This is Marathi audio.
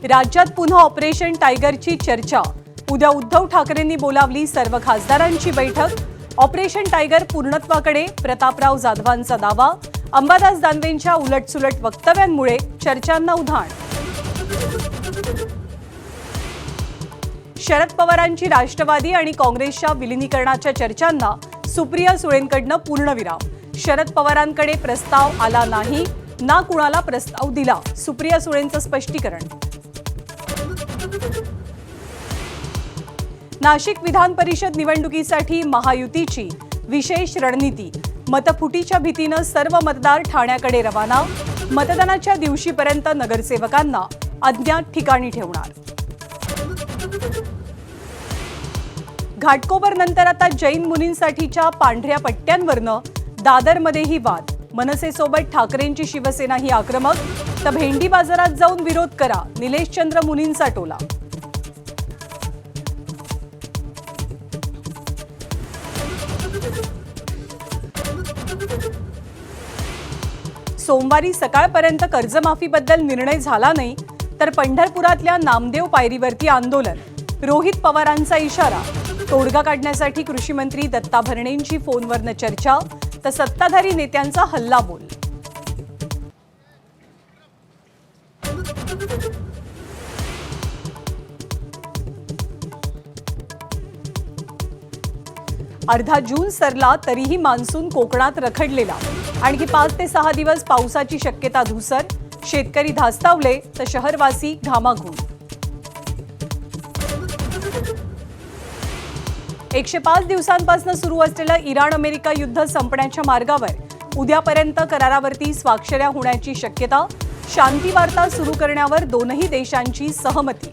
राज्यात पुन्हा ऑपरेशन टायगरची चर्चा। उद्या उद्धव ठाकरेंनी बोलावली सर्व खासदारांची बैठक। ऑपरेशन टायगर पूर्णत्वाकडे, प्रतापराव जाधवांचा दावा। अंबादास दानवेंच्या उलटसुलट वक्तव्यांमुळे चर्चांना उधाण। शरद पवारांची राष्ट्रवादी आणि काँग्रेसच्या विलीनीकरणाच्या चर्चांना सुप्रिया सुळेंकडून पूर्णविराम। शरद पवारांकडे प्रस्ताव आला नाही, ना कुणाला प्रस्ताव दिला, सुप्रिया सुळेंचं स्पष्टीकरण। नाशिक विधान परिषद निवडणुकीसाठी महायुतीची विशेष रणनीती। मतफुटीच्या भीतीने सर्व मतदार ठाण्याकडे रवाना। मतदानाच्या दिवशीपर्यंत नगरसेवकांना अज्ञात ठिकाणी ठेवणार। घाटकोपर नंतर आता जैन मुनींसाठीच्या पांढऱ्या पट्ट्यांवरनं दादरमध्येही वाद। मनसेसोबत ठाकरेंची शिवसेनाही आक्रमक, तर भेंडी बाजारात जाऊन विरोध करा, निलेशचंद्र मुनींचा टोला। सोमवारी सकाळपर्यंत कर्जमाफीबद्दल निर्णय झाला नाही तर पंढरपुरातल्या नामदेव पायरीवरती आंदोलन। रोहित पवारांचा इशारा। तोडगा काढण्यासाठी कृषी मंत्री दत्ता भरणेंची फोनवरनं चर्चा, तर सत्ताधारी नेत्यांचा हल्लाबोल। अर्धा जून सरला तरीही मान्सून कोकणात रखडलेला। आणखी 5 ते 6 दिवस पावसाची शक्यता धुसर। शेतकरी धास्तावले तर शहरवासी घामाघूम। 105 दिवसांपासून सुरू असलेलं इराण अमेरिका युद्ध संपण्याच्या मार्गावर। उद्यापर्यंत करारावरती स्वाक्षऱ्या होण्याची शक्यता। शांती वार्ता सुरू करण्यावर दोनही देशांची सहमती।